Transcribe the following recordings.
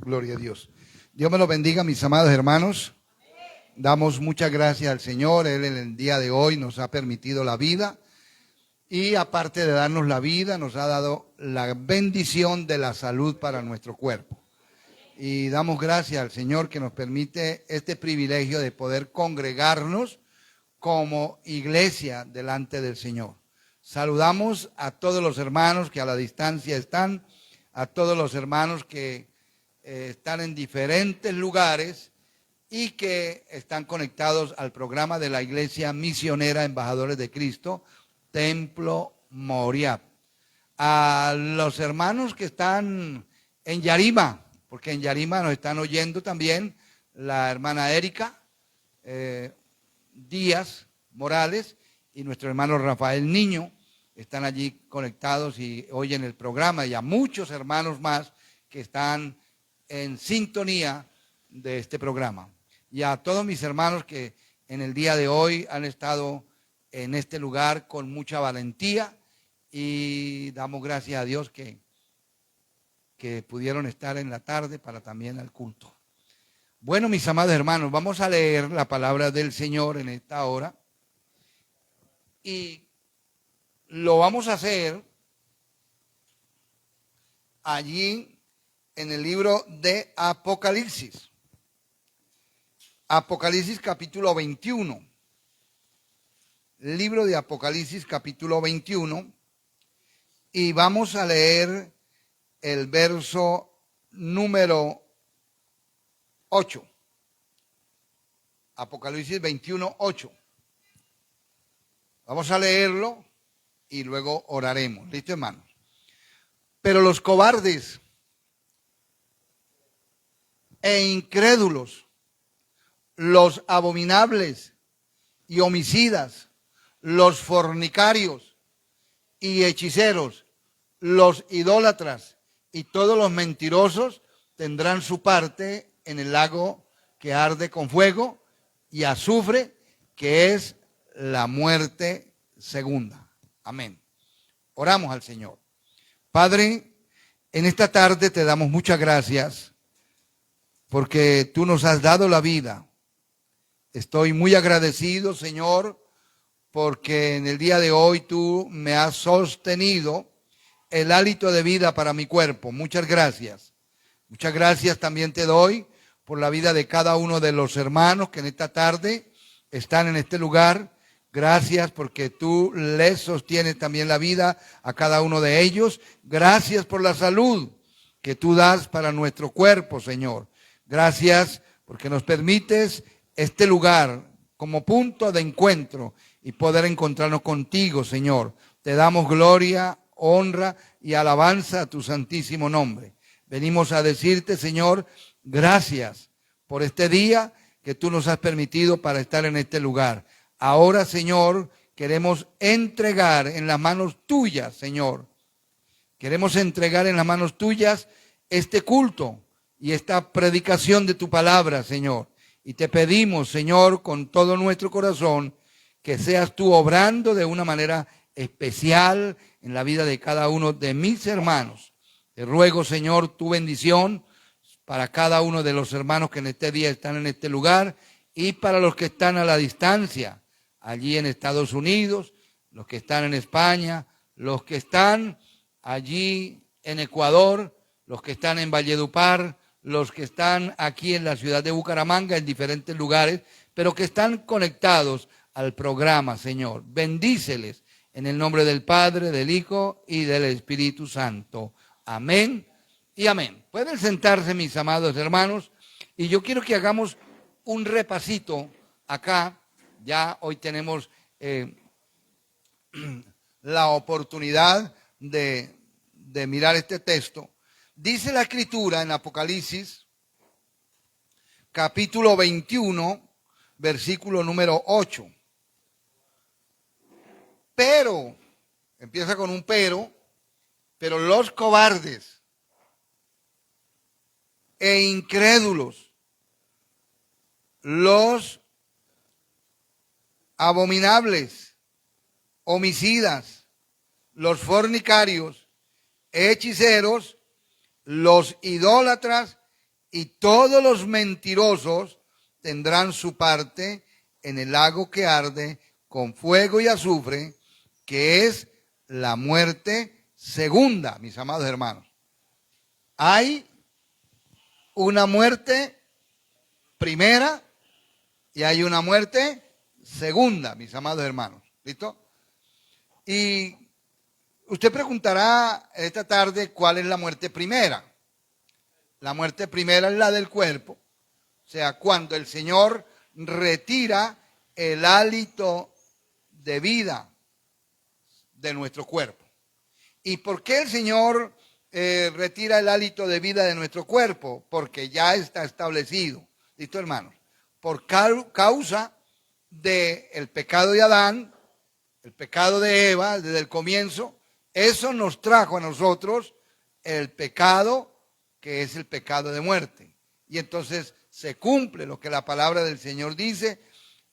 Gloria a Dios. Dios me los bendiga, mis amados hermanos. Damos muchas gracias al Señor. Él en el día de hoy nos ha permitido la vida. Y aparte de darnos la vida, nos ha dado la bendición de la salud para nuestro cuerpo. Y damos gracias al Señor que nos permite este privilegio de poder congregarnos como iglesia delante del Señor. Saludamos a todos los hermanos que a la distancia están, a todos los hermanos que están en diferentes lugares y que están conectados al programa de la Iglesia Misionera Embajadores de Cristo, Templo Moriah. A los hermanos que están en Yarima, porque en Yarima nos están oyendo también la hermana Erika Díaz Morales y nuestro hermano Rafael Niño, están allí conectados y oyen el programa, y a muchos hermanos más que están en sintonía de este programa. Y a todos mis hermanos que en el día de hoy han estado en este lugar con mucha valentía, y damos gracias a Dios que pudieron estar en la tarde para también al culto. Bueno, mis amados hermanos, vamos a leer la palabra del Señor en esta hora, y lo vamos a hacer allí en el libro de Apocalipsis. Apocalipsis capítulo 21. Libro de Apocalipsis capítulo 21. Y vamos a leer el verso número 8. Apocalipsis 21, 8. Vamos a leerlo y luego oraremos. ¿Listo, hermanos? Pero los cobardes e incrédulos, los abominables y homicidas, los fornicarios y hechiceros, los idólatras y todos los mentirosos tendrán su parte en el lago que arde con fuego y azufre, que es la muerte segunda. Amén. Oramos al Señor. Padre, en esta tarde te damos muchas gracias porque tú nos has dado la vida. Estoy muy agradecido, Señor, porque en el día de hoy tú me has sostenido el hálito de vida para mi cuerpo. Muchas gracias. Muchas gracias también te doy por la vida de cada uno de los hermanos que en esta tarde están en este lugar. Gracias porque tú les sostienes también la vida a cada uno de ellos. Gracias por la salud que tú das para nuestro cuerpo, Señor. Gracias porque nos permites este lugar como punto de encuentro y poder encontrarnos contigo, Señor. Te damos gloria, honra y alabanza a tu santísimo nombre. Venimos a decirte, Señor, gracias por este día que tú nos has permitido para estar en este lugar. Ahora, Señor, queremos entregar en las manos tuyas, Señor. Queremos entregar en las manos tuyas este culto y esta predicación de tu palabra, Señor. Y te pedimos, Señor, con todo nuestro corazón, que seas tú obrando de una manera especial en la vida de cada uno de mis hermanos. Te ruego, Señor, tu bendición para cada uno de los hermanos que en este día están en este lugar y para los que están a la distancia, allí en Estados Unidos, los que están en España, los que están allí en Ecuador, los que están en Valledupar, los que están aquí en la ciudad de Bucaramanga, en diferentes lugares, pero que están conectados al programa, Señor. Bendíceles en el nombre del Padre, del Hijo y del Espíritu Santo. Amén y amén. Pueden sentarse, mis amados hermanos, y yo quiero que hagamos un repasito acá. Ya hoy tenemos la oportunidad de mirar este texto. Dice la Escritura en Apocalipsis, capítulo 21, versículo número 8. Pero, empieza con un pero los cobardes e incrédulos, los abominables, homicidas, los fornicarios, hechiceros, los idólatras y todos los mentirosos tendrán su parte en el lago que arde con fuego y azufre, que es la muerte segunda, mis amados hermanos. Hay una muerte primera y hay una muerte segunda, mis amados hermanos. ¿Listo? Y usted preguntará esta tarde cuál es la muerte primera. La muerte primera es la del cuerpo, o sea, cuando el Señor retira el hálito de vida de nuestro cuerpo. ¿Y por qué el Señor retira el hálito de vida de nuestro cuerpo? Porque ya está establecido. ¿Listo, hermanos? Por causa del pecado de Adán, el pecado de Eva desde el comienzo, eso nos trajo a nosotros el pecado que es el pecado de muerte. Y entonces se cumple lo que la palabra del Señor dice,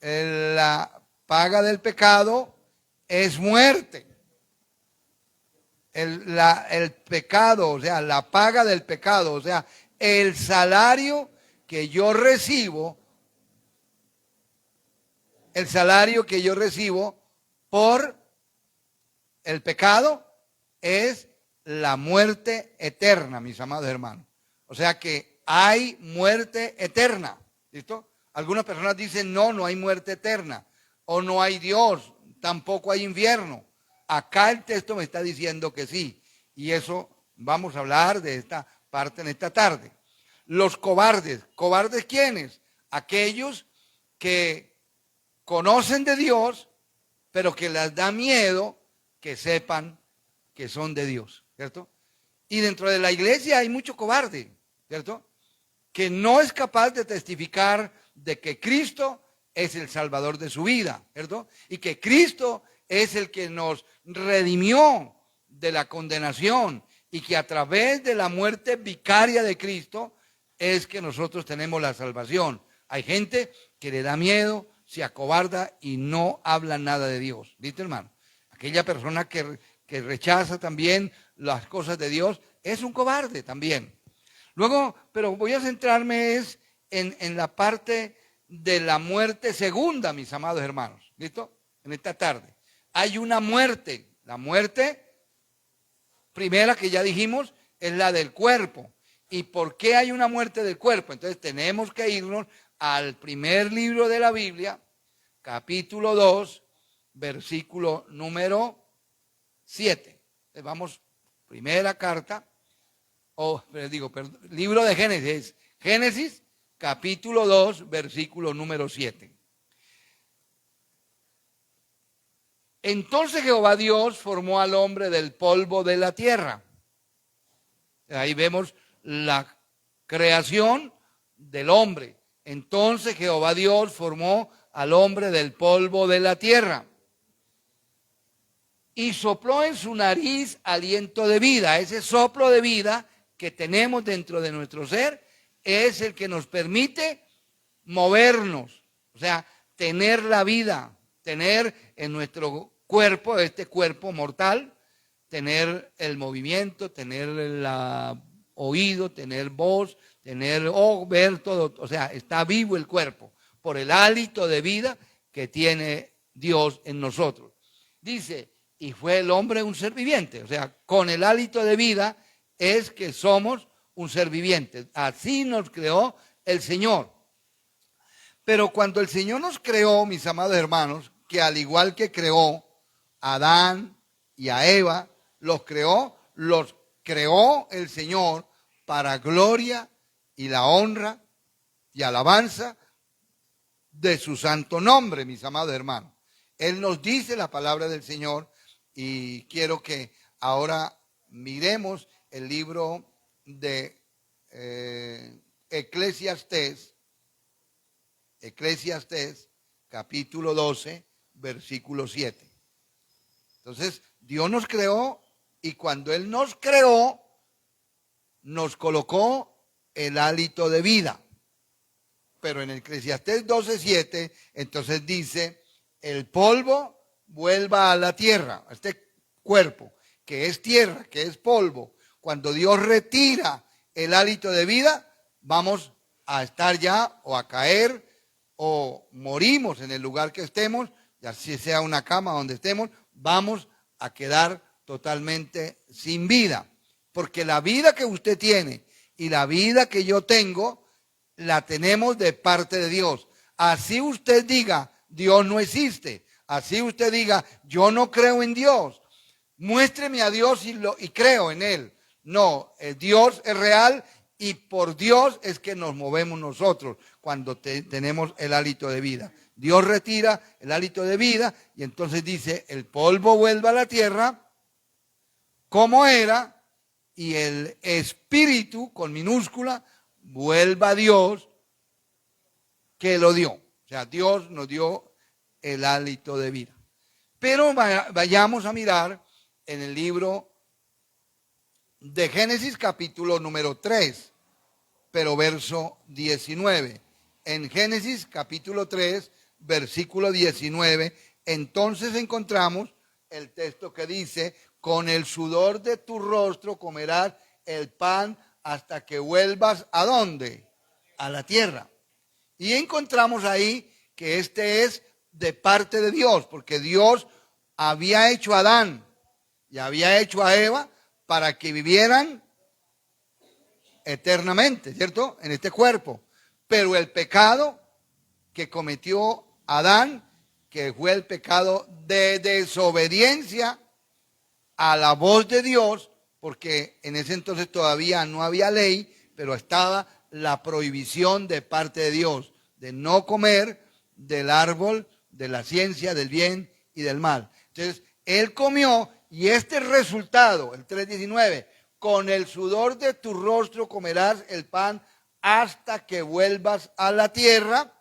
la paga del pecado es muerte. El pecado, o sea, la paga del pecado, o sea, el salario que yo recibo, por el pecado es la muerte eterna, mis amados hermanos. O sea que hay muerte eterna. ¿Listo? Algunas personas dicen, no hay muerte eterna. O no hay Dios, tampoco hay infierno. Acá el texto me está diciendo que sí. Y eso vamos a hablar de esta parte en esta tarde. Los cobardes. ¿Cobardes quiénes? Aquellos que conocen de Dios, pero que les da miedo que sepan que son de Dios, ¿cierto? Y dentro de la iglesia hay mucho cobarde, ¿cierto? Que no es capaz de testificar de que Cristo es el Salvador de su vida, ¿cierto? Y que Cristo es el que nos redimió de la condenación y que a través de la muerte vicaria de Cristo es que nosotros tenemos la salvación. Hay gente que le da miedo, se acobarda y no habla nada de Dios, ¿viste, hermano? Aquella persona que rechaza también las cosas de Dios es un cobarde también. Luego, pero voy a centrarme en la parte de la muerte segunda, mis amados hermanos. ¿Listo? En esta tarde. Hay una muerte. La muerte primera que ya dijimos es la del cuerpo. ¿Y por qué hay una muerte del cuerpo? Entonces tenemos que irnos al primer libro de la Biblia, capítulo 2, versículo número 7. Vamos, primera carta, libro de Génesis. Génesis, capítulo 2, versículo número 7. Entonces Jehová Dios formó al hombre del polvo de la tierra. Ahí vemos la creación del hombre. Entonces Jehová Dios formó al hombre del polvo de la tierra y sopló en su nariz aliento de vida. Ese soplo de vida que tenemos dentro de nuestro ser es el que nos permite movernos, o sea, tener la vida, tener en nuestro cuerpo, este cuerpo mortal, tener el movimiento, tener el oído, tener voz, ver todo, o sea, está vivo el cuerpo por el hálito de vida que tiene Dios en nosotros. Dice, y fue el hombre un ser viviente, o sea, con el hálito de vida es que somos un ser viviente. Así nos creó el Señor. Pero cuando el Señor nos creó, mis amados hermanos, que al igual que creó a Adán y a Eva, los creó el Señor para gloria y la honra y alabanza de su santo nombre, mis amados hermanos. Él nos dice la palabra del Señor y quiero que ahora miremos el libro de Eclesiastés, capítulo 12, versículo 7. Entonces, Dios nos creó y cuando Él nos creó, nos colocó el hálito de vida. Pero en Eclesiastés 12:7, entonces dice, el polvo vuelva a la tierra, a este cuerpo, que es tierra, que es polvo. Cuando Dios retira el hálito de vida, vamos a estar ya o a caer o morimos en el lugar que estemos, ya si sea una cama donde estemos, vamos a quedar totalmente sin vida. Porque la vida que usted tiene y la vida que yo tengo, la tenemos de parte de Dios. Así usted diga, Dios no existe. Así usted diga, yo no creo en Dios. Muéstreme a Dios y creo en Él. No, Dios es real y por Dios es que nos movemos nosotros cuando tenemos el hálito de vida. Dios retira el hálito de vida y entonces dice, el polvo vuelve a la tierra como era y el espíritu con minúscula vuelva a Dios que lo dio. O sea, Dios nos dio el hálito de vida. Pero vayamos a mirar en el libro de Génesis capítulo número 3, pero verso 19. En Génesis capítulo 3, versículo 19, entonces encontramos el texto que dice, con el sudor de tu rostro comerás el pan hasta que vuelvas ¿a dónde? A la tierra. Y encontramos ahí que este es de parte de Dios, porque Dios había hecho a Adán y había hecho a Eva para que vivieran eternamente, ¿cierto? En este cuerpo. Pero el pecado que cometió Adán, que fue el pecado de desobediencia a la voz de Dios, porque en ese entonces todavía no había ley, pero estaba la prohibición de parte de Dios de no comer del árbol de la ciencia del bien y del mal. Entonces, él comió y este resultado, el 3:19, con el sudor de tu rostro comerás el pan hasta que vuelvas a la tierra,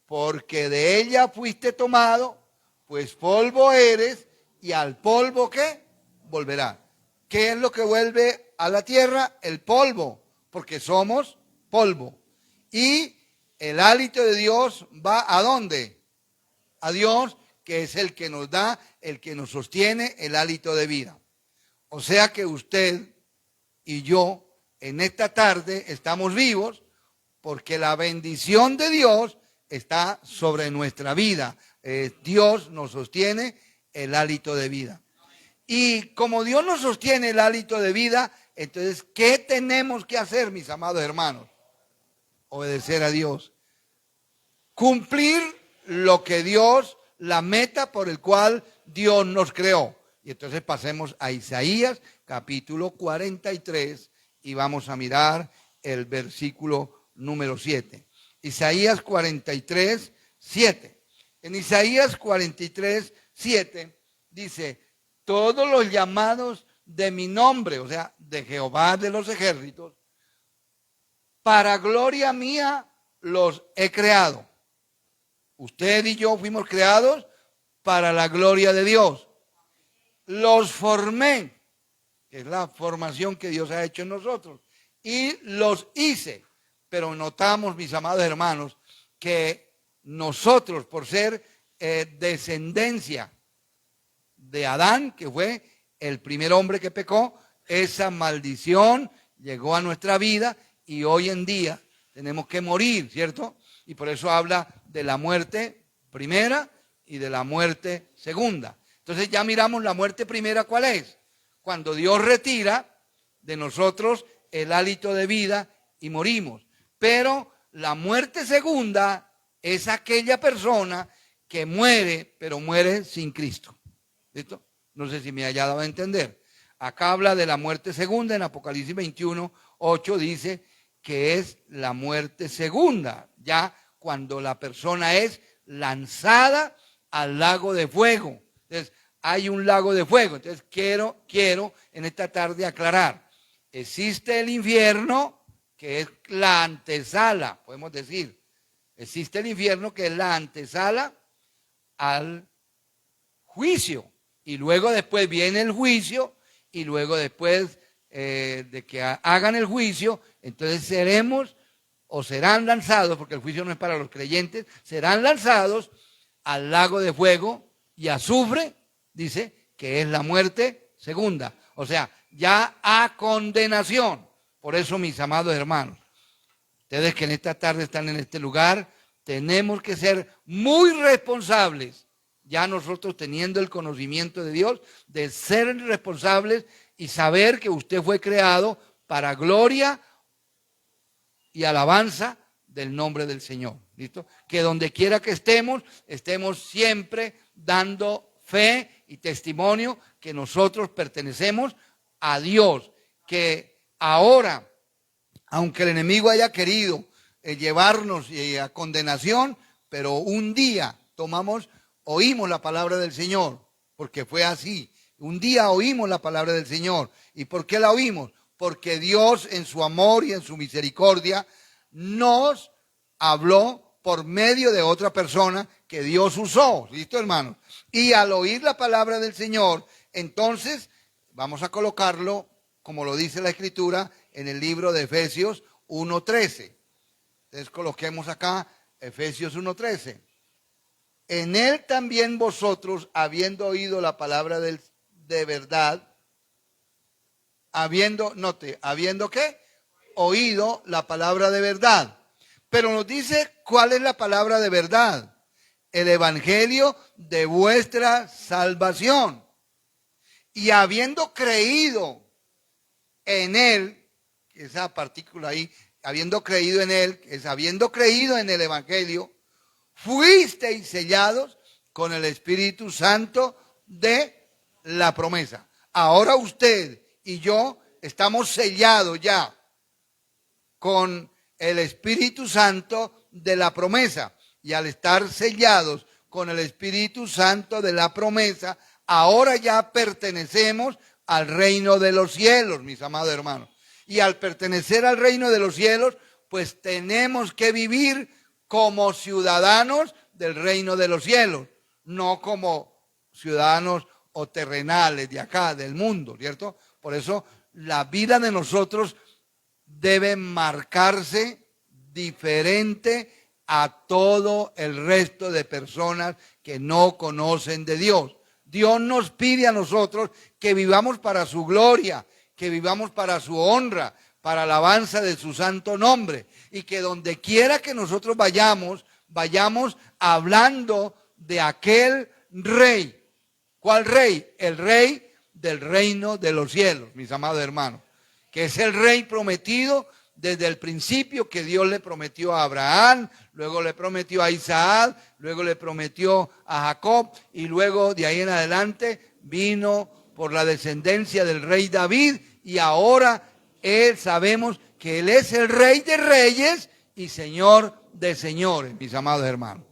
porque de ella fuiste tomado, pues polvo eres y al polvo ¿qué? Volverá. ¿Qué es lo que vuelve a la tierra? El polvo, porque somos polvo. Y el hálito de Dios va ¿a dónde? A Dios, que es el que nos da, el que nos sostiene el hálito de vida. O sea que usted y yo en esta tarde estamos vivos porque la bendición de Dios está sobre nuestra vida. Dios nos sostiene el hálito de vida. Y como Dios nos sostiene el hálito de vida, entonces, ¿qué tenemos que hacer, mis amados hermanos? Obedecer a Dios. Cumplir lo que Dios, la meta por el cual Dios nos creó. Y entonces pasemos a Isaías capítulo 43 y vamos a mirar el versículo número 7. Isaías 43, 7. En Isaías 43, 7 dice, todos los llamados de mi nombre, o sea, de Jehová de los ejércitos, para gloria mía los he creado. Usted y yo fuimos creados para la gloria de Dios. Los formé, que es la formación que Dios ha hecho en nosotros, y los hice. Pero notamos, mis amados hermanos, que nosotros, por ser descendencia de Adán, que fue el primer hombre que pecó, esa maldición llegó a nuestra vida y hoy en día tenemos que morir, ¿cierto? Y por eso habla de la muerte primera y de la muerte segunda. Entonces ya miramos la muerte primera, ¿cuál es? Cuando Dios retira de nosotros el hálito de vida y morimos. Pero la muerte segunda es aquella persona que muere, pero muere sin Cristo. ¿Listo? No sé si me haya dado a entender. Acá habla de la muerte segunda, en Apocalipsis 21, 8 dice que es la muerte segunda, ya cuando la persona es lanzada al lago de fuego. Entonces, hay un lago de fuego. Entonces, quiero en esta tarde aclarar. Existe el infierno, que es la antesala, podemos decir. Existe el infierno, que es la antesala al juicio. Y luego después viene el juicio, y luego después de que hagan el juicio, entonces seremos o serán lanzados, porque el juicio no es para los creyentes, serán lanzados al lago de fuego y azufre, dice, que es la muerte segunda. O sea, ya a condenación. Por eso, mis amados hermanos, Ustedes que en esta tarde están en este lugar, tenemos que ser muy responsables, ya nosotros teniendo el conocimiento de Dios, de ser responsables y saber que usted fue creado para gloria y alabanza del nombre del Señor. ¿Listo? Que donde quiera que estemos, estemos siempre dando fe y testimonio que nosotros pertenecemos a Dios. Que ahora, aunque el enemigo haya querido llevarnos a condenación, pero un día oímos la palabra del Señor, porque fue así. Un día oímos la palabra del Señor. ¿Y por qué la oímos? Porque Dios en su amor y en su misericordia nos habló por medio de otra persona que Dios usó. ¿Listo, hermanos? Y al oír la palabra del Señor, entonces vamos a colocarlo, como lo dice la Escritura, en el libro de Efesios 1:13. Entonces coloquemos acá Efesios 1:13. En él también vosotros, habiendo oído la palabra de verdad, habiendo ¿qué? Oído la palabra de verdad. Pero nos dice cuál es la palabra de verdad. El evangelio de vuestra salvación. Y habiendo creído en él, esa partícula ahí, habiendo creído en él, habiendo creído en el evangelio, fuisteis sellados con el Espíritu Santo de la promesa. Ahora usted y yo estamos sellados ya con el Espíritu Santo de la promesa. Y al estar sellados con el Espíritu Santo de la promesa, ahora ya pertenecemos al reino de los cielos, mis amados hermanos. Y al pertenecer al reino de los cielos, pues tenemos que vivir como ciudadanos del reino de los cielos, no como ciudadanos o terrenales de acá, del mundo, ¿cierto? Por eso la vida de nosotros debe marcarse diferente a todo el resto de personas que no conocen de Dios. Dios nos pide a nosotros que vivamos para su gloria, que vivamos para su honra, para alabanza de su santo nombre, y que donde quiera que nosotros vayamos hablando de aquel rey. ¿Cuál rey? El rey del reino de los cielos, mis amados hermanos, que es el rey prometido desde el principio, que Dios le prometió a Abraham, luego le prometió a Isaac, luego le prometió a Jacob, y luego de ahí en adelante vino por la descendencia del rey David, y ahora sabemos que Él es el Rey de Reyes y Señor de Señores, mis amados hermanos.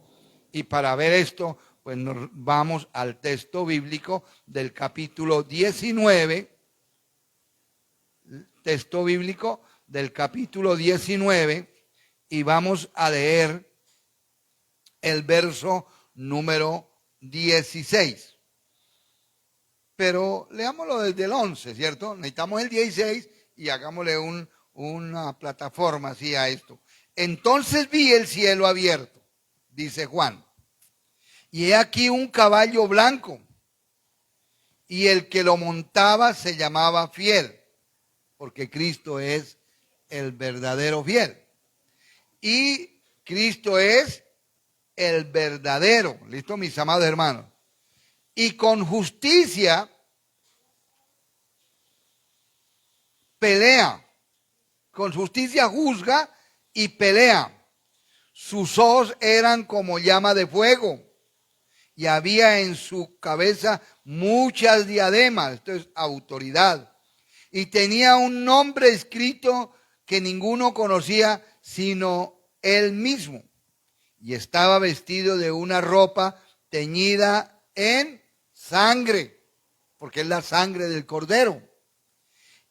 Y para ver esto, pues nos vamos al texto bíblico del capítulo 19, texto bíblico del capítulo 19, y vamos a leer el verso número 16. Pero leámoslo desde el 11, ¿cierto? Necesitamos el 16 y hagámosle una plataforma así a esto. Entonces vi el cielo abierto, dice Juan, y he aquí un caballo blanco, y el que lo montaba se llamaba Fiel, porque Cristo es el verdadero fiel. Y Cristo es el verdadero, ¿listo, mis amados hermanos? Y con justicia pelea, con justicia juzga y pelea. Sus ojos eran como llama de fuego y había en su cabeza muchas diademas, esto es autoridad. Y tenía un nombre escrito que ninguno conocía sino él mismo. Y estaba vestido de una ropa teñida en sangre, porque es la sangre del Cordero.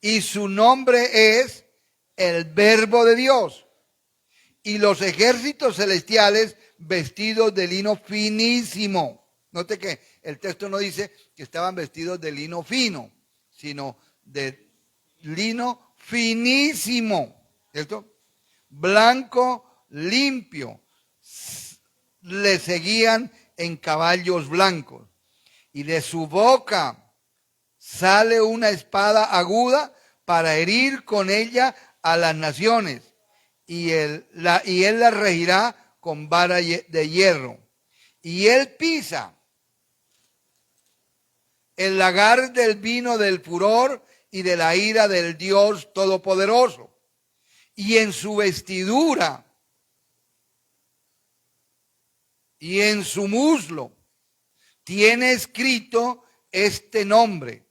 Y su nombre es el Verbo de Dios. Y los ejércitos celestiales vestidos de lino finísimo. Note que el texto no dice que estaban vestidos de lino fino, sino de lino finísimo. ¿Cierto? Blanco, limpio. Le seguían en caballos blancos. Y de su boca sale una espada aguda para herir con ella a las naciones. y él la regirá con vara de hierro. Y él pisa el lagar del vino del furor y de la ira del Dios Todopoderoso. Y en su vestidura y en su muslo tiene escrito este nombre: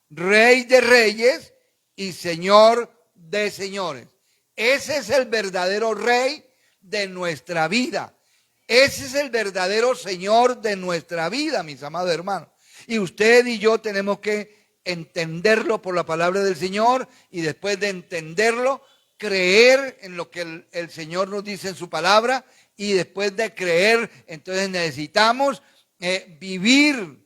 Rey de Reyes y Señor de Señores. Ese es el verdadero Rey de nuestra vida. Ese es el verdadero Señor de nuestra vida, mis amados hermanos. Y usted y yo tenemos que entenderlo por la palabra del Señor, y después de entenderlo, creer en lo que el Señor nos dice en su palabra, y después de creer, entonces necesitamos vivir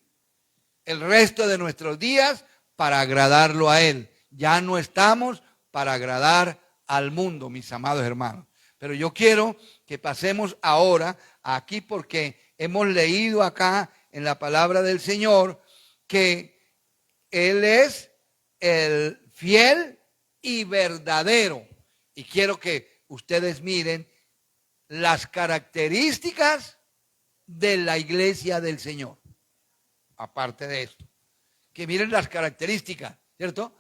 el resto de nuestros días para agradarlo a Él. Ya no estamos para agradar al mundo, mis amados hermanos. Pero yo quiero que pasemos ahora aquí, porque hemos leído acá en la palabra del Señor que Él es el fiel y verdadero. Y quiero que ustedes miren las características de la iglesia del Señor. Aparte de esto, que miren las características, ¿cierto?,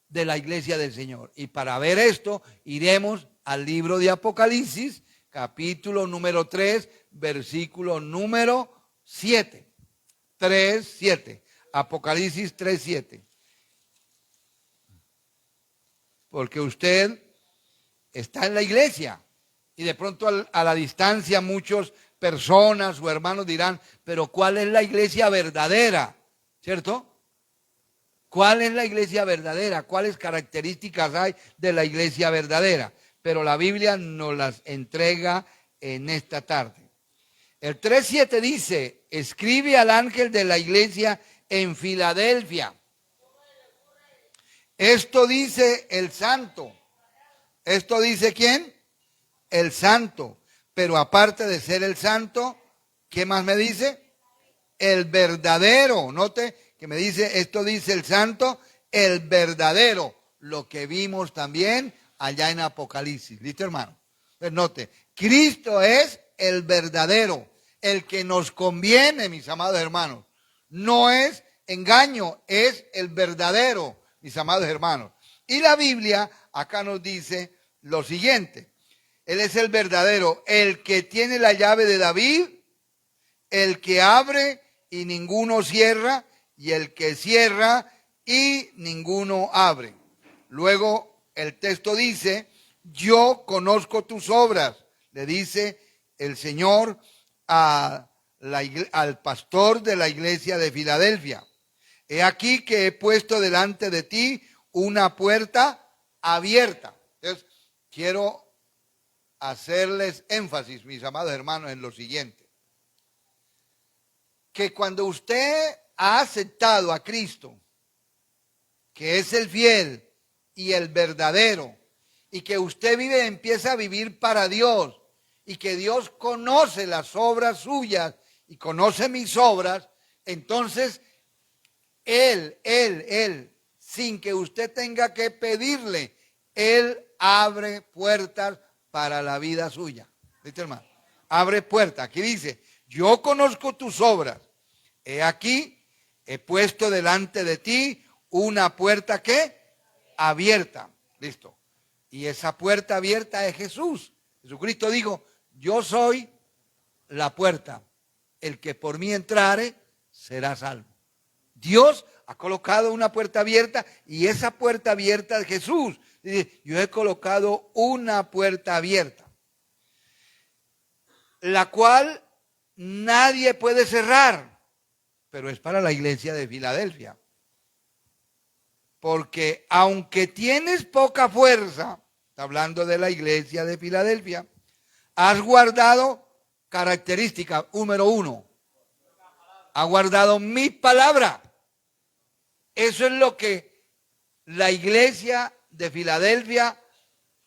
de la iglesia del Señor. Y para ver esto, iremos al libro de Apocalipsis, capítulo número 3, versículo número 7. 3:7. Apocalipsis 3:7. Porque usted está en la iglesia y de pronto a la distancia muchas personas o hermanos dirán: pero ¿cuál es la iglesia verdadera? ¿Cierto? ¿Cuál es la iglesia verdadera? ¿Cuáles características hay de la iglesia verdadera? Pero la Biblia nos las entrega en esta tarde. El 3:7 dice: escribe al ángel de la iglesia en Filadelfia. Esto dice el santo. ¿Esto dice quién? El santo. Pero aparte de ser el santo, ¿qué más me dice? El verdadero. Note que me dice: esto dice el santo, el verdadero. Lo que vimos también allá en Apocalipsis. ¿Listo, hermano? Pues note, Cristo es el verdadero, el que nos conviene, mis amados hermanos. No es engaño, es el verdadero, mis amados hermanos. Y la Biblia acá nos dice lo siguiente: Él es el verdadero, el que tiene la llave de David, el que abre y ninguno cierra, y el que cierra y ninguno abre. Luego el texto dice: yo conozco tus obras, le dice el Señor al pastor de la iglesia de Filadelfia. He aquí que he puesto delante de ti una puerta abierta. Entonces, quiero hacerles énfasis, mis amados hermanos, en lo siguiente: que cuando usted ha aceptado a Cristo, que es el fiel y el verdadero, y que usted empieza a vivir para Dios, y que Dios conoce las obras suyas y conoce mis obras, entonces Él, sin que usted tenga que pedirle, Él abre puertas para la vida suya. ¿Viste, hermano? Abre puertas. Aquí dice: yo conozco tus obras. He aquí, he puesto delante de ti una puerta que abierta. Listo. Y esa puerta abierta es Jesús. Jesucristo dijo: yo soy la puerta. El que por mí entrare será salvo. Dios ha colocado una puerta abierta, y esa puerta abierta es Jesús. Dice: yo he colocado una puerta abierta, la cual nadie puede cerrar, pero es para la iglesia de Filadelfia. Porque aunque tienes poca fuerza, está hablando de la iglesia de Filadelfia, has guardado característica número 1. Ha guardado mi palabra. Eso es lo que la iglesia de Filadelfia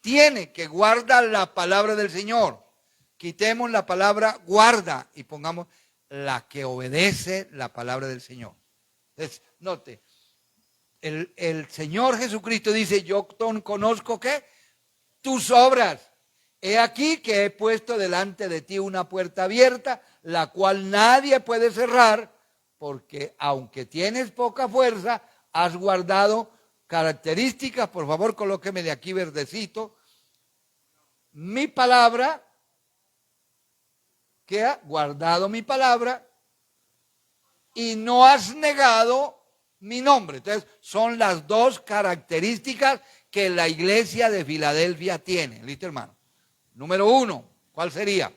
tiene, que guarda la palabra del Señor. Quitemos la palabra guarda y pongamos la que obedece la palabra del Señor. Entonces, note, el Señor Jesucristo dice: yo conozco ¿qué? tus obras. He aquí que he puesto delante de ti una puerta abierta, la cual nadie puede cerrar, porque aunque tienes poca fuerza, has guardado características. Por favor, colóqueme de aquí verdecito. Mi palabra, que ha guardado mi palabra, y no has negado mi nombre. Entonces, son las dos características que la iglesia de Filadelfia tiene. ¿Listo, hermano? Número 1, ¿cuál sería?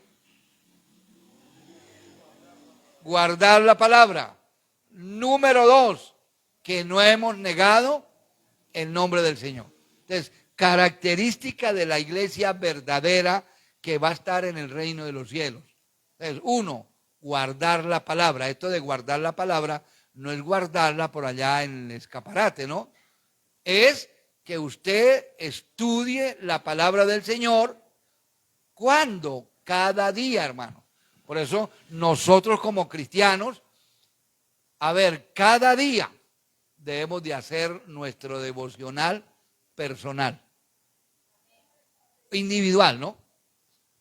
Guardar la palabra. Número 2, que no hemos negado el nombre del Señor. Entonces, característica de la iglesia verdadera que va a estar en el reino de los cielos. Entonces, 1, guardar la palabra. Esto de guardar la palabra no es guardarla por allá en el escaparate, ¿no? Es que usted estudie la palabra del Señor. ¿Cuándo? Cada día, hermano. Por eso nosotros como cristianos, cada día debemos de hacer nuestro devocional personal. Individual, ¿no?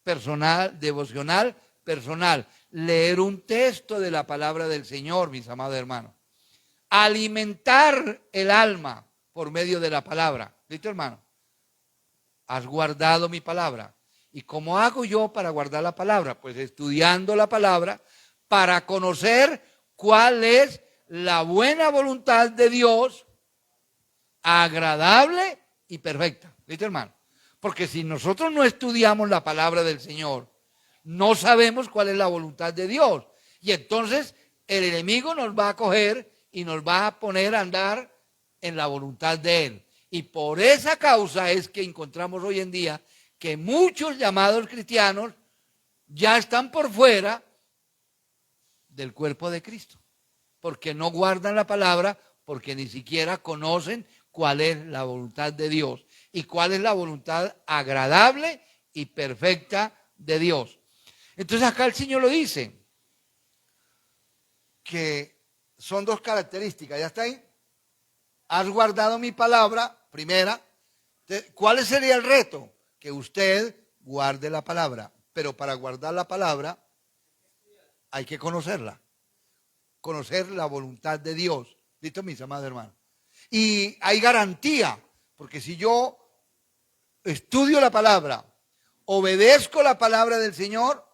Personal, devocional, personal. Leer un texto de la palabra del Señor, mis amados hermanos. Alimentar el alma por medio de la palabra. ¿Listo, hermano? Has guardado mi palabra. ¿Y cómo hago yo para guardar la palabra? Pues estudiando la palabra para conocer cuál es la buena voluntad de Dios, agradable y perfecta. ¿Listo, hermano? Porque si nosotros no estudiamos la palabra del Señor, no sabemos cuál es la voluntad de Dios. Y entonces el enemigo nos va a coger y nos va a poner a andar en la voluntad de Él. Y por esa causa es que encontramos hoy en día que muchos llamados cristianos ya están por fuera del cuerpo de Cristo, porque no guardan la palabra, porque ni siquiera conocen cuál es la voluntad de Dios y cuál es la voluntad agradable y perfecta de Dios. Entonces acá el Señor lo dice, que son dos características, ¿ya está ahí? Has guardado mi palabra, primera. ¿Cuál sería el reto? Que usted guarde la palabra, pero para guardar la palabra hay que conocerla, conocer la voluntad de Dios. ¿Listo, mis amados hermanos? Y hay garantía, porque si yo estudio la palabra, obedezco la palabra del Señor,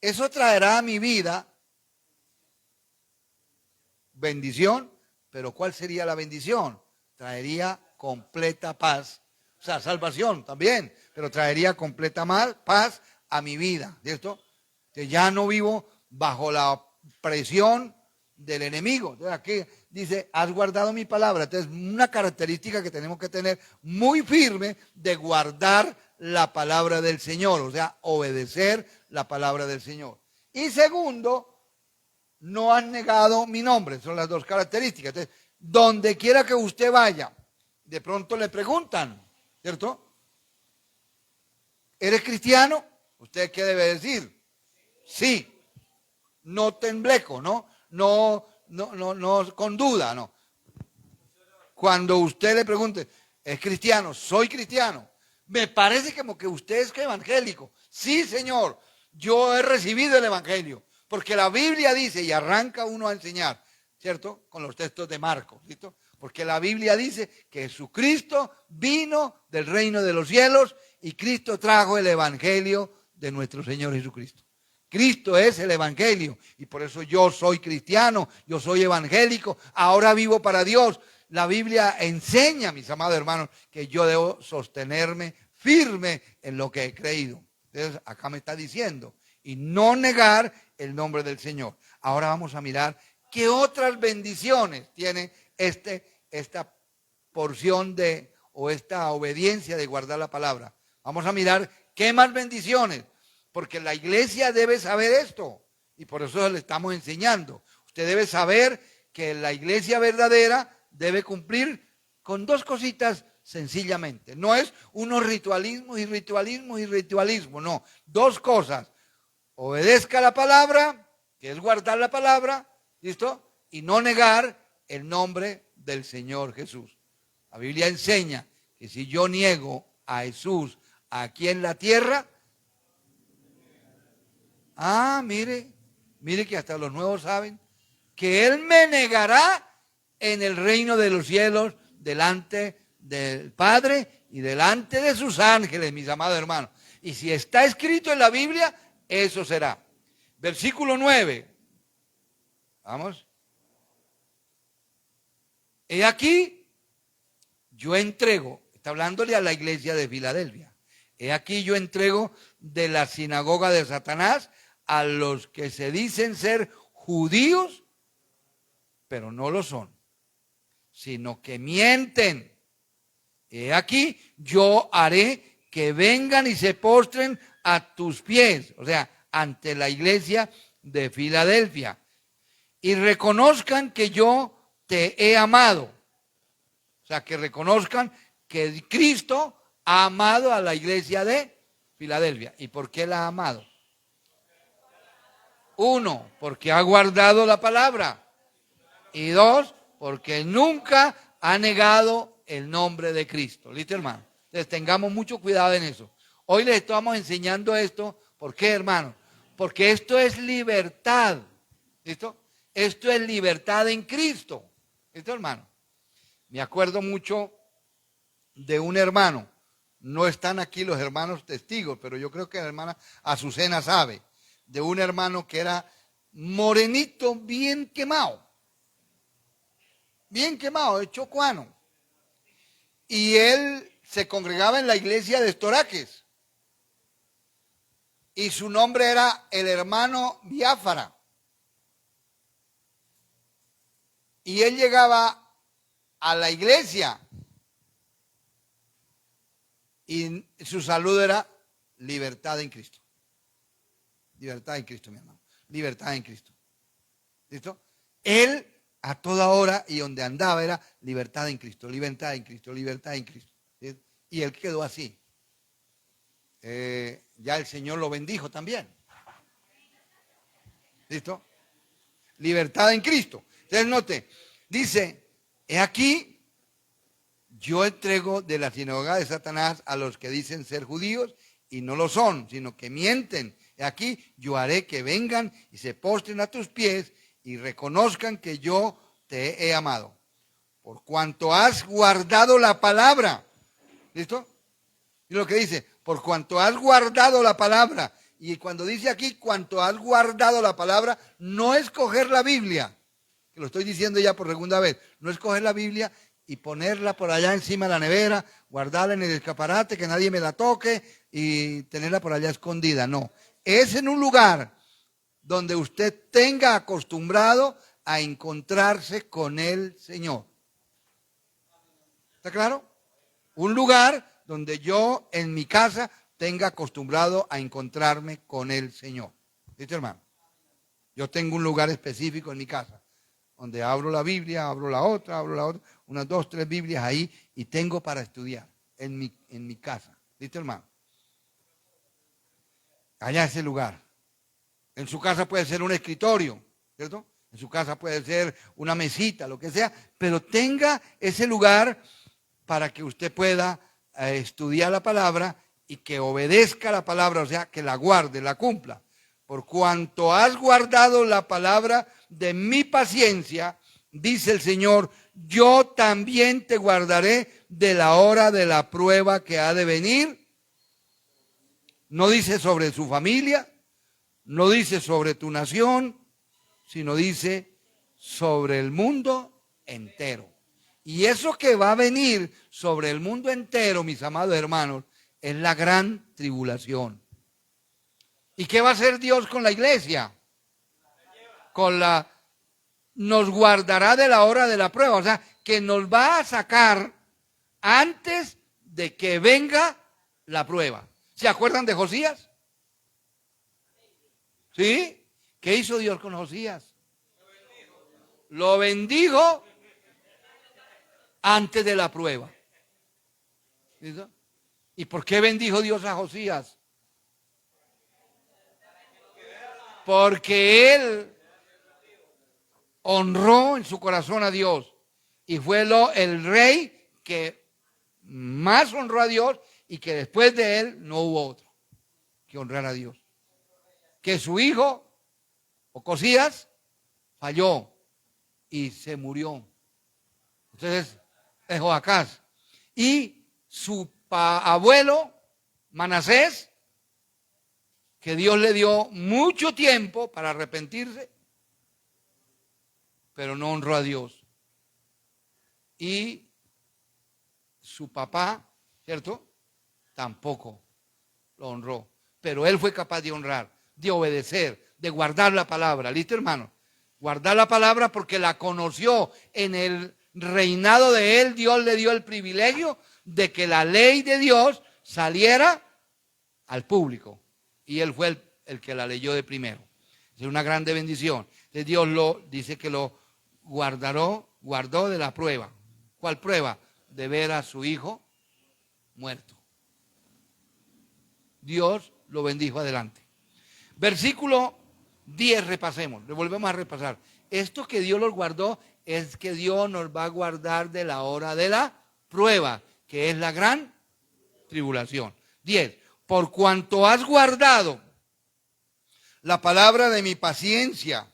eso traerá a mi vida bendición. Pero ¿cuál sería la bendición? Traería completa paz. O sea, salvación también, pero traería completa paz a mi vida, ¿cierto? Que ya no vivo bajo la presión del enemigo. Entonces aquí dice, has guardado mi palabra. Entonces, una característica que tenemos que tener muy firme de guardar la palabra del Señor, o sea, obedecer la palabra del Señor. Y segundo, no han negado mi nombre. Son las dos características. Entonces, donde quiera que usted vaya, de pronto le preguntan, ¿cierto? ¿Eres cristiano? ¿Usted qué debe decir? Sí. No tembleco, ¿no? No con duda, no. Cuando usted le pregunte, ¿es cristiano? Soy cristiano. Me parece como que usted es evangélico. Sí, Señor, yo he recibido el evangelio. Porque la Biblia dice, y arranca uno a enseñar, ¿cierto? Con los textos de Marcos, ¿listo? Porque la Biblia dice que Jesucristo vino del reino de los cielos y Cristo trajo el evangelio de nuestro Señor Jesucristo. Cristo es el evangelio y por eso yo soy cristiano, yo soy evangélico, ahora vivo para Dios. La Biblia enseña, mis amados hermanos, que yo debo sostenerme firme en lo que he creído. Entonces, acá me está diciendo, y no negar el nombre del Señor. Ahora vamos a mirar qué otras bendiciones tiene esta porción o esta obediencia de guardar la palabra. Vamos a mirar qué más bendiciones, porque la iglesia debe saber esto y por eso le estamos enseñando. Usted debe saber que la iglesia verdadera debe cumplir con dos cositas sencillamente. No es unos ritualismos y ritualismos y ritualismo, no. Dos cosas. Obedezca la palabra, que es guardar la palabra, ¿listo? Y no negar el nombre del Señor Jesús. La Biblia enseña que si yo niego a Jesús, aquí en la tierra. Ah, mire que hasta los nuevos saben que Él me negará en el reino de los cielos delante del Padre y delante de sus ángeles, mis amados hermanos. Y si está escrito en la Biblia, eso será. Versículo 9. Vamos. He aquí, yo entrego, está hablándole a la iglesia de Filadelfia. He aquí yo entrego de la sinagoga de Satanás a los que se dicen ser judíos, pero no lo son, sino que mienten. He aquí yo haré que vengan y se postren a tus pies, o sea, ante la iglesia de Filadelfia, y reconozcan que yo te he amado. O sea, que reconozcan que Cristo ha amado a la iglesia de Filadelfia. ¿Y por qué la ha amado? Uno, porque ha guardado la palabra. Y dos, porque nunca ha negado el nombre de Cristo. ¿Listo, hermano? Entonces tengamos mucho cuidado en eso. Hoy les estamos enseñando esto. ¿Por qué, hermano? Porque esto es libertad. ¿Listo? Esto es libertad en Cristo. ¿Listo, hermano? Me acuerdo mucho de un hermano. No están aquí los hermanos testigos, pero yo creo que la hermana Azucena sabe. De un hermano que era morenito, bien quemado, hecho cuano. Y él se congregaba en la iglesia de Estoraques. Y su nombre era el hermano Biafara. Y él llegaba a la iglesia y su saludo era libertad en Cristo. Libertad en Cristo, mi hermano. Libertad en Cristo. ¿Listo? Él a toda hora y donde andaba era libertad en Cristo, libertad en Cristo, libertad en Cristo. ¿Sí? Y él quedó así. Ya el Señor lo bendijo también. ¿Listo? Libertad en Cristo. Entonces note, dice, he aquí, yo entrego de la sinagoga de Satanás a los que dicen ser judíos y no lo son, sino que mienten. He aquí, yo haré que vengan y se postren a tus pies y reconozcan que yo te he amado. Por cuanto has guardado la palabra. ¿Listo? Y lo que dice, por cuanto has guardado la palabra. Y cuando dice aquí, cuanto has guardado la palabra, no es coger la Biblia, que lo estoy diciendo ya por segunda vez, no es coger la Biblia y ponerla por allá encima de la nevera, guardarla en el escaparate, que nadie me la toque y tenerla por allá escondida. No, es en un lugar donde usted tenga acostumbrado a encontrarse con el Señor. ¿Está claro? Un lugar donde yo en mi casa tenga acostumbrado a encontrarme con el Señor. ¿Listo, hermano? Yo tengo un lugar específico en mi casa, donde abro la Biblia, abro la otra, unas 2, 3 Biblias ahí, y tengo para estudiar en mi casa. ¿Listo, hermano? Allá ese lugar. En su casa puede ser un escritorio, ¿cierto? En su casa puede ser una mesita, lo que sea, pero tenga ese lugar para que usted pueda estudiar la palabra y que obedezca la palabra, o sea, que la guarde, la cumpla. Por cuanto has guardado la palabra de mi paciencia, dice el Señor, yo también te guardaré de la hora de la prueba que ha de venir. No dice sobre su familia, no dice sobre tu nación, sino dice sobre el mundo entero. Y eso que va a venir sobre el mundo entero, mis amados hermanos, es la gran tribulación. ¿Y qué va a hacer Dios con la iglesia? Nos guardará de la hora de la prueba. O sea, que nos va a sacar antes de que venga la prueba. ¿Se acuerdan de Josías? ¿Sí? ¿Qué hizo Dios con Josías? Lo bendijo antes de la prueba. ¿Listo? ¿Y por qué bendijo Dios a Josías? Porque él honró en su corazón a Dios y fue el rey que más honró a Dios y que después de él no hubo otro que honrar a Dios. Que su hijo, Ocosías, falló y se murió. Entonces, es Joacás. Y su abuelo, Manasés, que Dios le dio mucho tiempo para arrepentirse, pero no honró a Dios. Y su papá, ¿cierto? Tampoco lo honró. Pero él fue capaz de honrar, de obedecer, de guardar la palabra. ¿Listo, hermano? Guardar la palabra porque la conoció. En el reinado de él, Dios le dio el privilegio de que la ley de Dios saliera al público. Y él fue el que la leyó de primero. Es una grande bendición. Entonces Dios dice que lo guardó de la prueba. ¿Cuál prueba? De ver a su hijo muerto. Dios lo bendijo adelante. Versículo 10, repasemos, le volvemos a repasar. Esto que Dios los guardó es que Dios nos va a guardar de la hora de la prueba, que es la gran tribulación. 10. Por cuanto has guardado la palabra de mi paciencia,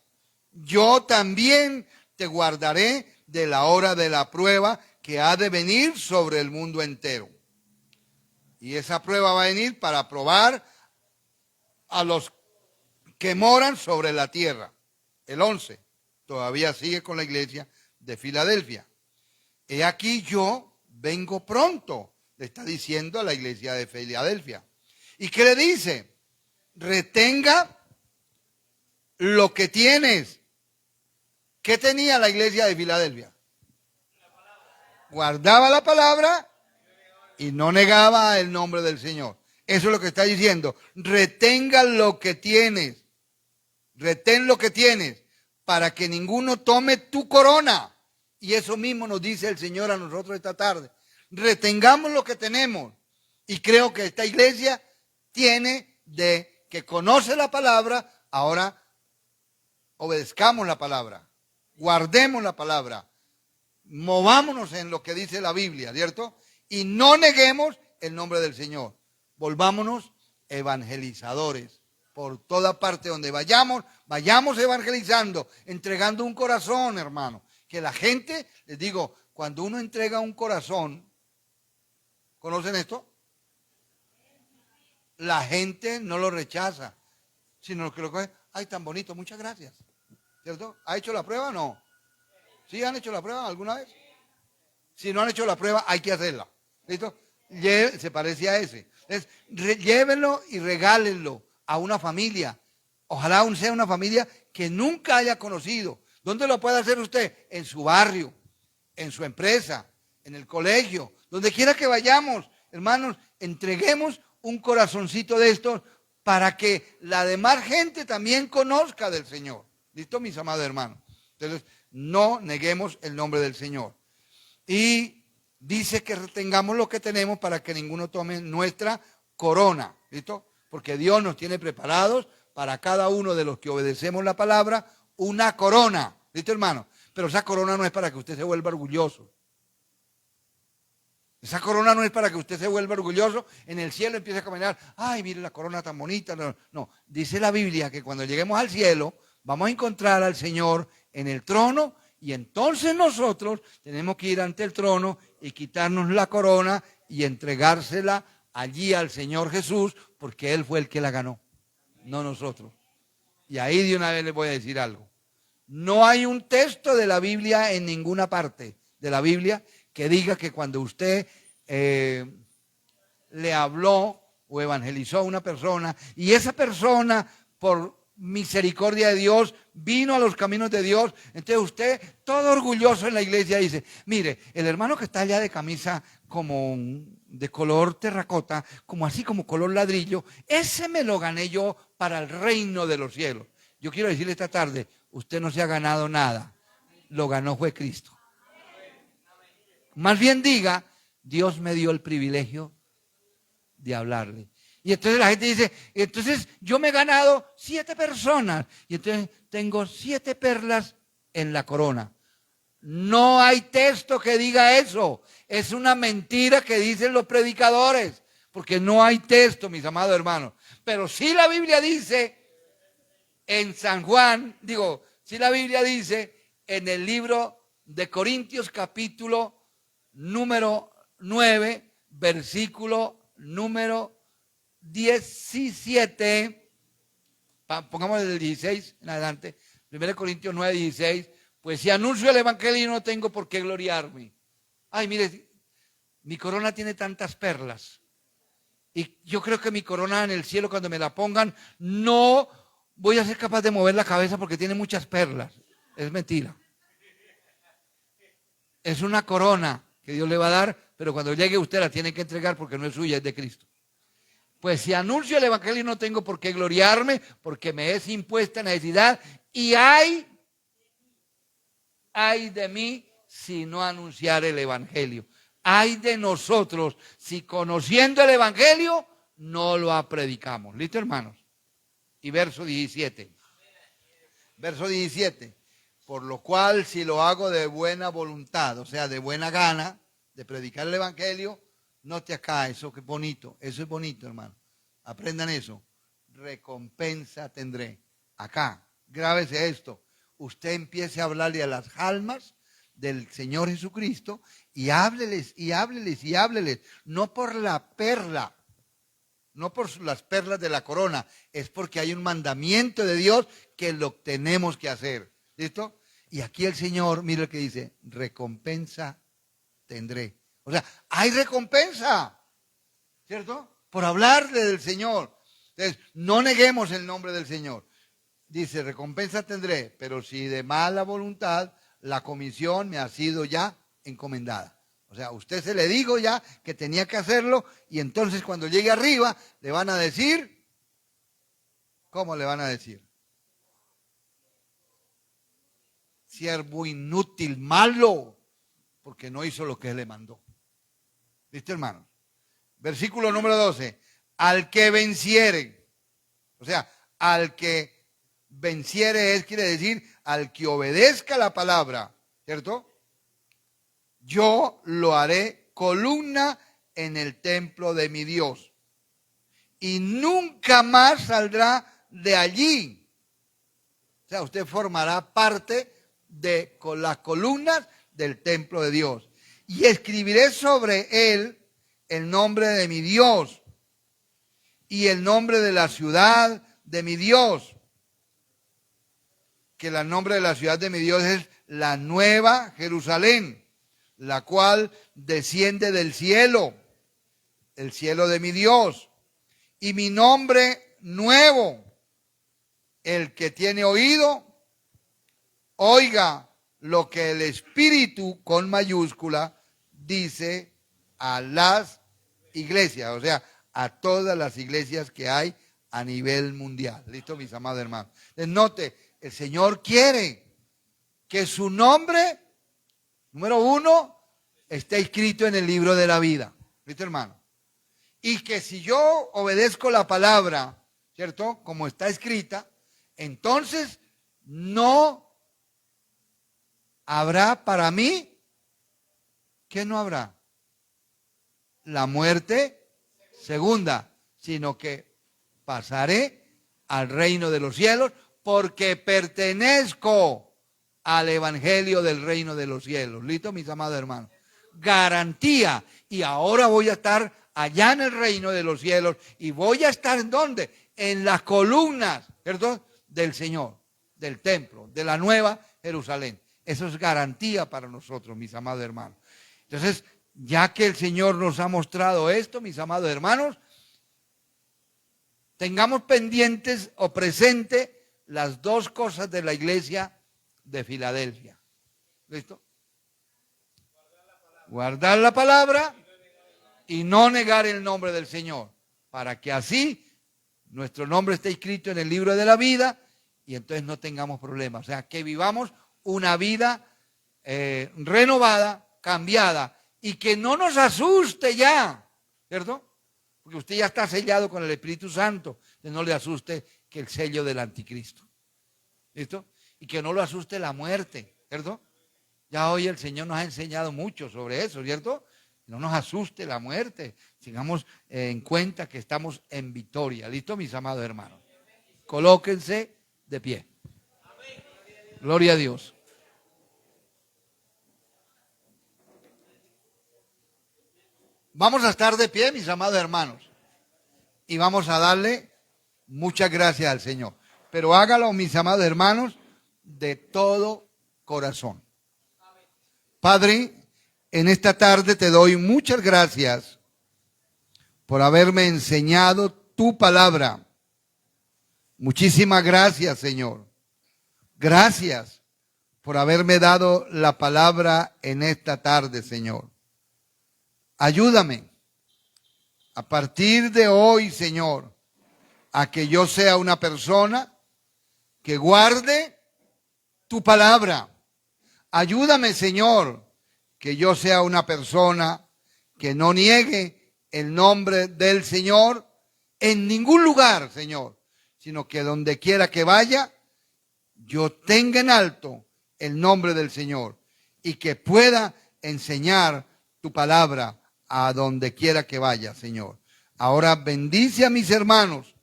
yo también te guardaré de la hora de la prueba que ha de venir sobre el mundo entero. Y esa prueba va a venir para probar a los que moran sobre la tierra. El 11, todavía sigue con la iglesia de Filadelfia. He aquí yo vengo pronto, le está diciendo a la iglesia de Filadelfia. ¿Y qué le dice? Retenga lo que tienes. ¿Qué tenía la iglesia de Filadelfia? Guardaba la palabra y no negaba el nombre del Señor. Eso es lo que está diciendo. Retenga lo que tienes. Retén lo que tienes para que ninguno tome tu corona. Y eso mismo nos dice el Señor a nosotros esta tarde. Retengamos lo que tenemos. Y creo que esta iglesia tiene de que conoce la palabra, ahora obedezcamos la palabra. Guardemos la palabra. Movámonos en lo que dice la Biblia, ¿cierto? Y no neguemos el nombre del Señor. Volvámonos evangelizadores. Por toda parte donde vayamos, vayamos evangelizando, entregando un corazón, hermano. Que la gente, les digo, cuando uno entrega un corazón, ¿conocen esto? La gente no lo rechaza, sino que lo coge, ay, tan bonito, muchas gracias. ¿Cierto? ¿Ha hecho la prueba o no? ¿Sí han hecho la prueba alguna vez? Si no han hecho la prueba, hay que hacerla. ¿Listo? Se parece a ese. Entonces, llévenlo y regálenlo a una familia. Ojalá sea una familia que nunca haya conocido. ¿Dónde lo puede hacer usted? En su barrio, en su empresa, en el colegio, donde quiera que vayamos. Hermanos, entreguemos un corazoncito de estos para que la demás gente también conozca del Señor. ¿Listo, mis amados hermanos? Entonces, no neguemos el nombre del Señor. Y dice que retengamos lo que tenemos para que ninguno tome nuestra corona. ¿Listo? Porque Dios nos tiene preparados para cada uno de los que obedecemos la palabra una corona. ¿Listo, hermano? Pero esa corona no es para que usted se vuelva orgulloso. Esa corona no es para que usted se vuelva orgulloso, en el cielo empiece a caminar, ay, mire la corona tan bonita. No, no, dice la Biblia que cuando lleguemos al cielo vamos a encontrar al Señor en el trono y entonces nosotros tenemos que ir ante el trono y quitarnos la corona y entregársela allí al Señor Jesús porque Él fue el que la ganó, no nosotros. Y ahí de una vez les voy a decir algo. No hay un texto de la Biblia en ninguna parte de la Biblia que diga que cuando usted le habló o evangelizó a una persona y esa persona por misericordia de Dios vino a los caminos de Dios, entonces usted todo orgulloso en la iglesia dice, mire, el hermano que está allá de camisa como de color terracota, como así como color ladrillo, ese me lo gané yo para el reino de los cielos. Yo quiero decirle esta tarde, usted no se ha ganado nada, lo ganó fue Cristo. Más bien diga, Dios me dio el privilegio de hablarle. Y entonces la gente dice, entonces yo me he ganado 7 personas y entonces tengo 7 perlas en la corona. No hay texto que diga eso. Es una mentira que dicen los predicadores. porque no hay texto, mis amados hermanos. Pero sí la Biblia dice en San Juan, sí la Biblia dice en el libro de Corintios capítulo número 9, versículo número 17, pongamos desde el 16 en adelante, 1 Corintios 9, 16, pues si anuncio el evangelio no tengo por qué gloriarme. Ay, mire, mi corona tiene tantas perlas. Y yo creo que mi corona en el cielo, cuando me la pongan, no voy a ser capaz de mover la cabeza porque tiene muchas perlas. Es mentira. Es una corona que Dios le va a dar, pero cuando llegue usted la tiene que entregar porque no es suya, es de Cristo. Pues si anuncio el evangelio no tengo por qué gloriarme, porque me es impuesta necesidad, y hay de mí si no anunciar el evangelio. Hay de nosotros si conociendo el evangelio no lo predicamos. ¿Listo, hermanos? Y verso 17. Verso 17. Por lo cual, si lo hago de buena voluntad, o sea, de buena gana, de predicar el evangelio, note acá, eso que es bonito, eso es bonito, hermano. Aprendan eso. Recompensa tendré. Acá, grábese esto. Usted empiece a hablarle a las almas del Señor Jesucristo y hábleles, y hábleles, y hábleles. No por la perla, no por las perlas de la corona, es porque hay un mandamiento de Dios que lo tenemos que hacer. ¿Listo? Y aquí el Señor, mire lo que dice, recompensa tendré. O sea, hay recompensa, ¿cierto? Por hablarle del Señor. Entonces, no neguemos el nombre del Señor. Dice, recompensa tendré, pero si de mala voluntad, la comisión me ha sido ya encomendada. O sea, a usted se le dijo ya que tenía que hacerlo y entonces cuando llegue arriba le van a decir, ¿cómo le van a decir? Siervo inútil, malo, porque no hizo lo que le mandó. ¿Viste, hermano? Versículo número 12. Al que venciere, o sea, al que venciere quiere decir, al que obedezca la palabra, ¿cierto? Yo lo haré columna en el templo de mi Dios. Y nunca más saldrá de allí. O sea, usted formará parte de con las columnas del templo de Dios. Y escribiré sobre él el nombre de mi Dios y el nombre de la ciudad de mi Dios. Que el nombre de la ciudad de mi Dios es la Nueva Jerusalén, la cual desciende del cielo, el cielo de mi Dios. Y mi nombre nuevo, el que tiene oído, oiga lo que el Espíritu con mayúscula dice a las iglesias, o sea, a todas las iglesias que hay a nivel mundial. ¿Listo, mis amados hermanos? Entonces, note, el Señor quiere que su nombre, número 1, esté escrito en el libro de la vida. ¿Listo, hermano? Y que si yo obedezco la palabra, ¿cierto? Como está escrita, entonces no habrá para mí, ¿qué no habrá? La muerte segunda, sino que pasaré al reino de los cielos porque pertenezco al evangelio del reino de los cielos. ¿Listo, mis amados hermanos? Garantía. Y ahora voy a estar allá en el reino de los cielos y voy a estar ¿en dónde? En las columnas, ¿cierto? Del Señor, del templo, de la Nueva Jerusalén. Eso es garantía para nosotros, mis amados hermanos. Entonces, ya que el Señor nos ha mostrado esto, mis amados hermanos, tengamos pendientes o presente las dos cosas de la iglesia de Filadelfia. ¿Listo? Guardar la palabra y no negar el nombre del Señor, para que así nuestro nombre esté escrito en el libro de la vida y entonces no tengamos problemas. O sea, que vivamos una vida renovada, cambiada, y que no nos asuste ya, ¿cierto? Porque usted ya está sellado con el Espíritu Santo, que no le asuste que el sello del anticristo, ¿listo? Y que no lo asuste la muerte, ¿cierto? Ya hoy el Señor nos ha enseñado mucho sobre eso, ¿cierto? No nos asuste la muerte. Tengamos en cuenta que estamos en victoria. ¿Listo, mis amados hermanos? Colóquense de pie. Gloria a Dios. Vamos a estar de pie, mis amados hermanos. Y vamos a darle muchas gracias al Señor. Pero hágalo, mis amados hermanos, de todo corazón. Padre, en esta tarde te doy muchas gracias por haberme enseñado tu palabra. Muchísimas gracias, Señor. Gracias por haberme dado la palabra en esta tarde, Señor. Ayúdame a partir de hoy, Señor, a que yo sea una persona que guarde tu palabra. Ayúdame, Señor, que yo sea una persona que no niegue el nombre del Señor en ningún lugar, Señor, sino que donde quiera que vaya, yo tenga en alto el nombre del Señor y que pueda enseñar tu palabra a donde quiera que vaya, Señor. Ahora bendice a mis hermanos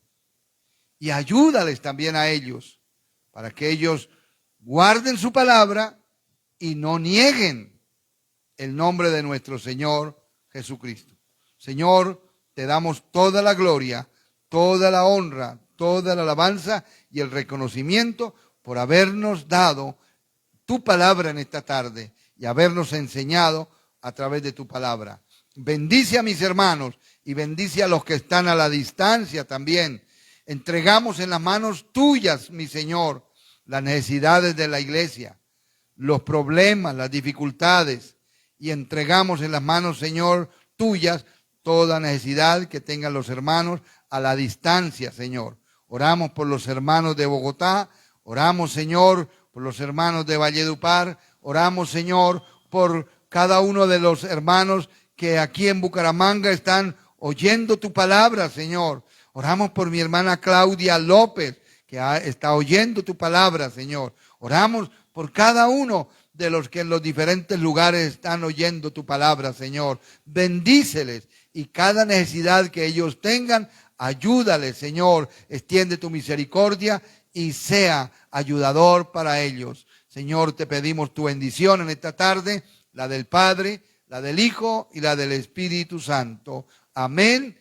y ayúdales también a ellos para que ellos guarden su palabra y no nieguen el nombre de nuestro Señor Jesucristo. Señor, te damos toda la gloria, toda la honra, toda la alabanza y el reconocimiento por habernos dado tu palabra en esta tarde y habernos enseñado a través de tu palabra. Bendice a mis hermanos y bendice a los que están a la distancia también. Entregamos en las manos tuyas, mi Señor, las necesidades de la iglesia, los problemas, las dificultades, y entregamos en las manos, Señor, tuyas, toda necesidad que tengan los hermanos a la distancia, Señor. Oramos por los hermanos de Bogotá, oramos, Señor, por los hermanos de Valledupar, oramos, Señor, por cada uno de los hermanos que aquí en Bucaramanga están oyendo tu palabra, Señor. Oramos por mi hermana Claudia López, que está oyendo tu palabra, Señor. Oramos por cada uno de los que en los diferentes lugares están oyendo tu palabra, Señor. Bendíceles y cada necesidad que ellos tengan, ayúdales, Señor. Extiende tu misericordia y sea ayudador para ellos. Señor, te pedimos tu bendición en esta tarde, la del Padre, la del Hijo y la del Espíritu Santo. Amén